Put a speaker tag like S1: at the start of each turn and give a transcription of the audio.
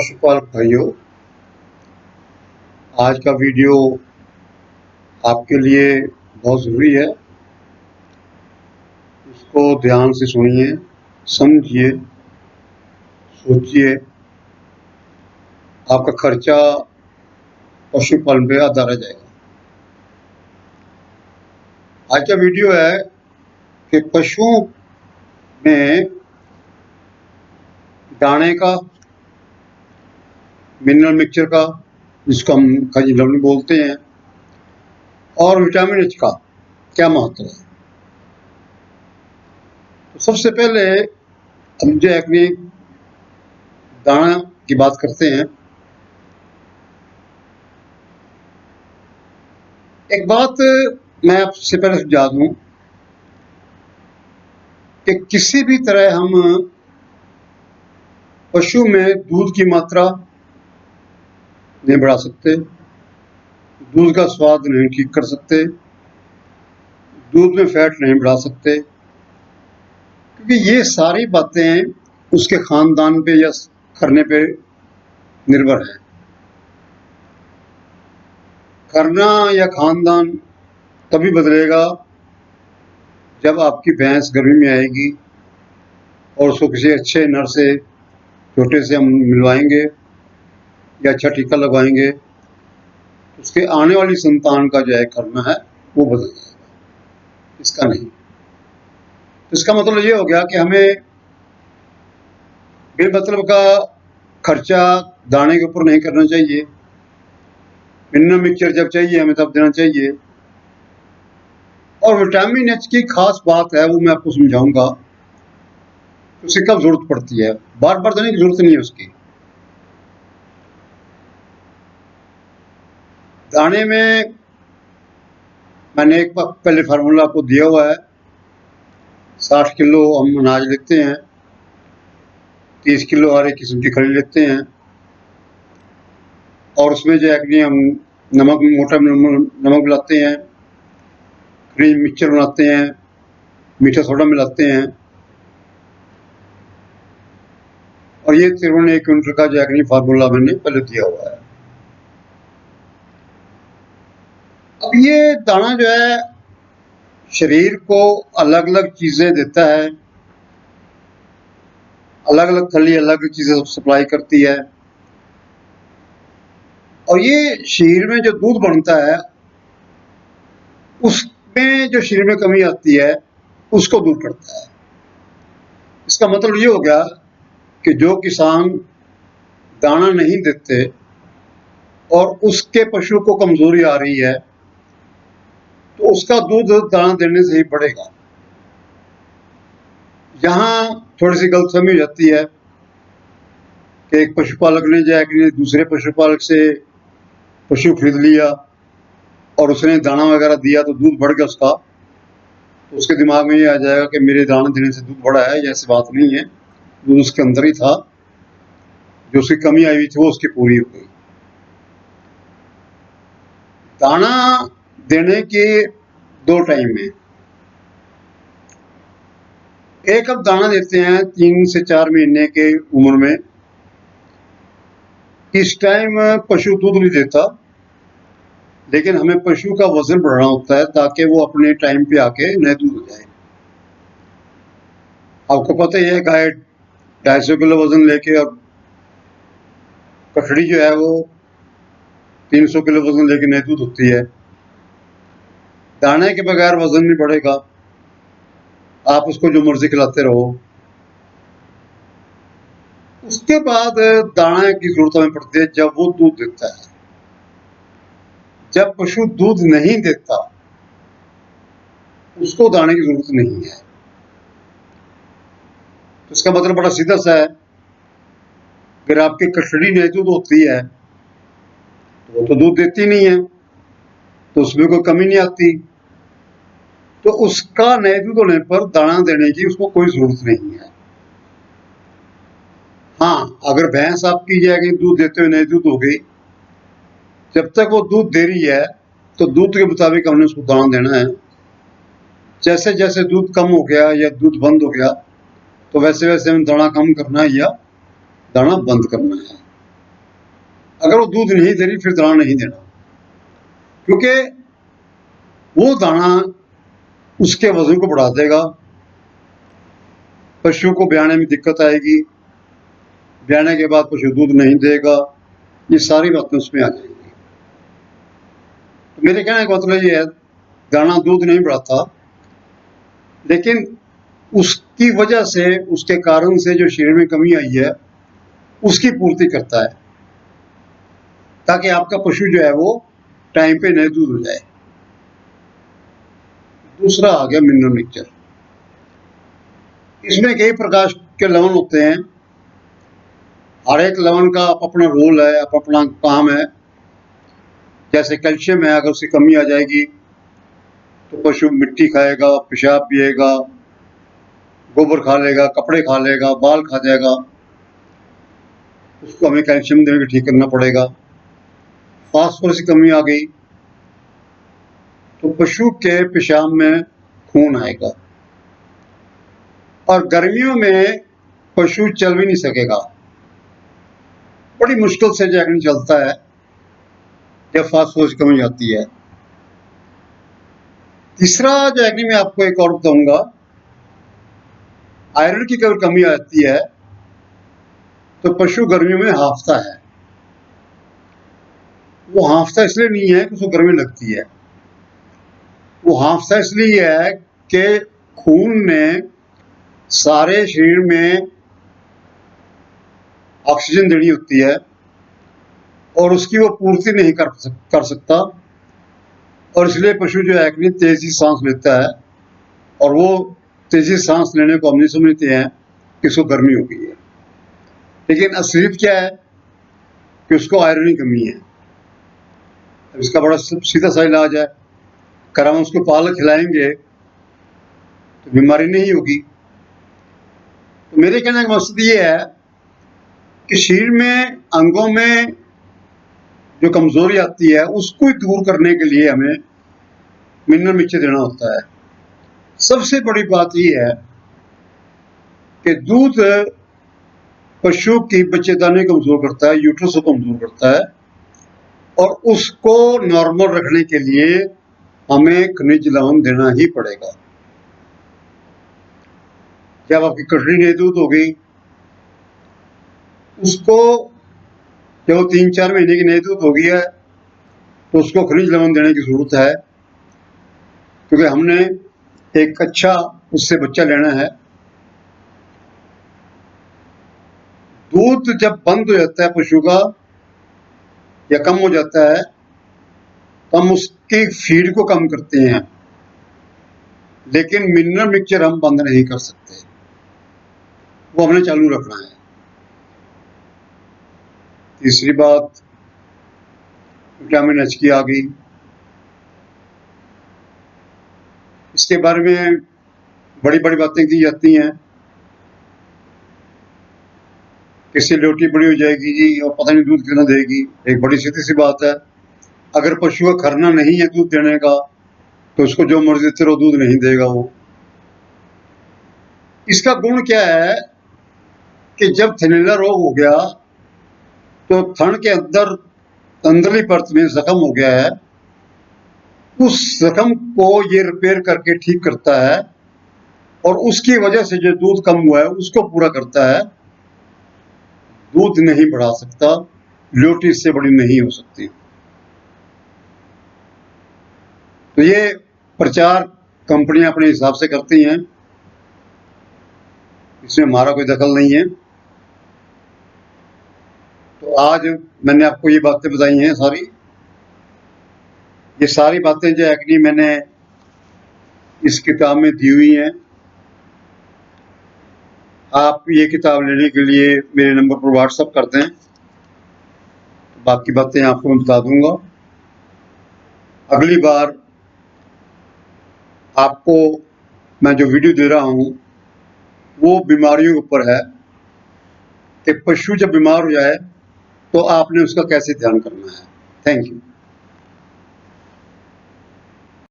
S1: पशुपालक भाइयों, आज का वीडियो आपके लिए बहुत ज़रूरी है। इसको ध्यान से सुनिए, समझिए, सोचिए। आपका खर्चा पशुपालन पे आधा रह जाएगा। आज का वीडियो है कि पशुओं में दाने का, मिनरल मिक्सचर का, जिसको हम खाजी लवणी बोलते हैं, और विटामिन एच का क्या महत्व है। तो सबसे पहले हम जो अपनी दाना की बात करते हैं। एक बात मैं आपसे पहले समझा दूं कि किसी भी तरह हम पशु में दूध की मात्रा नहीं बढ़ा सकते, दूध का स्वाद नहीं ठीक कर सकते, दूध में फैट नहीं बढ़ा सकते, क्योंकि ये सारी बातें उसके खानदान पे या करने पे निर्भर है। करना या खानदान तभी बदलेगा जब आपकी भैंस गर्मी में आएगी और उसको किसी अच्छे नर से, छोटे से हम मिलवाएंगे या अच्छा टीका लगवाएंगे, तो उसके आने वाली संतान का जो है करना है वो बदल जाएगा, इसका नहीं। तो इसका मतलब ये हो गया कि हमें बेमतलब का खर्चा दाने के ऊपर नहीं करना चाहिए। मिनरल मिक्सचर जब चाहिए हमें तब देना चाहिए। और विटामिन एच की खास बात है, वो मैं आपको समझाऊंगा। उसे कब जरूरत पड़ती है, बार बार देने की जरूरत नहीं है उसकी। दाने में मैंने एक पहले फार्मूला आपको दिया हुआ है। 60 किलो हम अनाज लेते हैं, 30 किलो हर एक किस्म की खली लेते हैं, और उसमें जो है कि हम नमक, मोटा नमक मिलाते हैं, क्रीम मिक्सचर बनाते हैं, मीठा सोडा मिलाते हैं, और ये तकरीबन 1 क्विंटल का जो है फार्मूला मैंने पहले दिया हुआ है। अब ये दाना जो है शरीर को अलग अलग चीजें देता है, अलग अलग खली अलग चीजें सप्लाई करती है, और ये शरीर में जो दूध बनता है उसमें जो शरीर में कमी आती है उसको दूर करता है। इसका मतलब ये हो गया कि जो किसान दाना नहीं देते और उसके पशु को कमजोरी आ रही है, तो उसका दूध दाना देने से ही बढ़ेगा। यहाँ थोड़ी सी गलतफहमी हो जाती है कि एक पशुपालक ने जो है कि दूसरे पशुपालक से पशु खरीद लिया और उसने दाना वगैरह दिया तो दूध बढ़ गया उसका, तो उसके दिमाग में ये आ जाएगा कि मेरे दाना देने से दूध बढ़ा है। ऐसी बात नहीं है, दूध उसके अंदर ही था, जो उसकी कमी आई हुई थी वो उसकी पूरी हो गई। दाना देने के 2 टाइम में, एक अब दाना देते हैं 3 से 4 महीने के उम्र में। इस टाइम पशु दूध नहीं देता, लेकिन हमें पशु का वजन बढ़ाना होता है ताकि वो अपने टाइम पे आके नए दूध हो जाए। आपको पता ही है, गाय 250 किलो वजन लेके और कठड़ी जो है वो 300 किलो वजन लेके नए दूध होती है। दाने के बगैर वजन नहीं बढ़ेगा, आप उसको जो मर्जी खिलाते रहो। उसके बाद दाने की जरूरत हमें पड़ती है जब वो दूध देता है। जब पशु दूध नहीं देता उसको दाने की जरूरत नहीं है। तो इसका मतलब बड़ा सीधा सा है, अगर आपकी कठड़ी नए दूध होती है तो वो तो दूध देती नहीं है, तो उसमें कोई कमी नहीं आती, तो उसका नए दूध होने पर दाना देने की उसको कोई जरूरत नहीं है। हाँ, अगर भैंस आपकी जाएगी दूध देते हुए नई दूध हो गई, जब तक वो दूध दे रही है तो दूध के मुताबिक हमने उसको दाना देना है। जैसे जैसे दूध कम हो गया या दूध बंद हो गया तो वैसे वैसे हमें दाना कम करना है या दाना बंद करना है। अगर वो दूध नहीं दे रही फिर दाना नहीं देना, क्योंकि वो दाना उसके वजन को बढ़ा देगा, पशु को ब्याने में दिक्कत आएगी, ब्याने के बाद पशु दूध नहीं देगा, ये सारी बातें उसमें आ जाएंगी। तो मेरे कहने का मतलब ये है, दाना दूध नहीं बढ़ाता, लेकिन उसकी वजह से, उसके कारण से जो शरीर में कमी आई है उसकी पूर्ति करता है, ताकि आपका पशु जो है वो टाइम पे नए दूध हो जाए। दूसरा आ गया मिनरल मिक्सचर। इसमें कई प्रकार के लवण होते हैं, हर एक लवण का अपना रोल है, अपना काम है। जैसे कैल्शियम है, अगर उसकी कमी आ जाएगी तो पशु मिट्टी खाएगा, पेशाब पिएगा, गोबर खा लेगा, कपड़े खा लेगा, बाल खा जाएगा, उसको हमें कैल्शियम देकर ठीक करना पड़ेगा। फास्फोरस की कमी आ गई तो पशु के पेशाब में खून आएगा, और गर्मियों में पशु चल भी नहीं सकेगा, बड़ी मुश्किल से जैकनी चलता है जब फास्फोरस की कमी आती है। तीसरा जैकनी में आपको एक और बताऊंगा, आयरन की अगर कमी आती है तो पशु गर्मियों में हांफता है। वो हांफता इसलिए नहीं है कि उसको गर्मी लगती है, वो हांफता इसलिए है कि खून ने सारे शरीर में ऑक्सीजन देनी होती है और उसकी वो पूर्ति नहीं कर सकता, और इसलिए पशु जो है कि तेजी सांस लेता है, और वो तेजी सांस लेने को हम नहीं समझते हैं कि उसको गर्मी हो गई है, लेकिन असलियत क्या है कि उसको आयरन की कमी है। अब इसका बड़ा सीधा सा इलाज है, अगर हम उसको पालक खिलाएंगे तो बीमारी नहीं होगी। तो मेरे कहने का मकसद ये है कि शरीर में, अंगों में जो कमजोरी आती है उसको दूर करने के लिए हमें मिनरल मिक्सचर देना होता है। सबसे बड़ी बात यह है कि दूध पशु की बच्चेदानी कमजोर करता है, यूट्रस को कमजोर करता है, और उसको नॉर्मल रखने के लिए हमें खनिज लवण देना ही पड़ेगा। जब आपकी कटरी नई दूध हो गई, उसको जब 3-4 महीने की नई दूध हो गई है तो उसको खनिज लवण देने की जरूरत है, क्योंकि हमने एक अच्छा उससे बच्चा लेना है। दूध जब बंद हो जाता है पशु का या कम हो जाता है तो हम उसकी फीड को कम करते हैं, लेकिन मिनरल मिक्सचर हम बंद नहीं कर सकते, वो हमने चालू रखना है। तीसरी बात विटामिन एच की आ गई। इसके बारे में बड़ी बड़ी बातें की जाती हैं, किससे ल्योटी बड़ी हो जाएगी जी और पता नहीं दूध कितना देगी। एक बड़ी सीधी सी बात है, अगर पशु का खरना नहीं है दूध देने का तो उसको जो मर्जी देते रहो, दूध नहीं देगा वो। इसका गुण क्या है कि जब थनैला रोग हो गया तो थन के अंदर अंदरली परत में जख्म हो गया है, उस जख्म को ये रिपेयर करके ठीक करता है, और उसकी वजह से जो दूध कम हुआ है उसको पूरा करता है। दूध नहीं बढ़ा सकता, ल्योटी इससे बड़ी नहीं हो सकती। तो ये प्रचार कंपनियां अपने हिसाब से करती हैं, इसमें हमारा कोई दखल नहीं है। तो आज मैंने आपको ये बातें बताई हैं सारी, ये सारी बातें जो है कि मैंने इस किताब में दी हुई हैं। आप ये किताब लेने के लिए मेरे नंबर पर व्हाट्सएप कर दें, बाकी बातें आपको मैं बता दूंगा। अगली बार आपको मैं जो वीडियो दे रहा हूँ वो बीमारियों के ऊपर है कि पशु जब बीमार हो जाए तो आपने उसका कैसे ध्यान करना है। Thank you.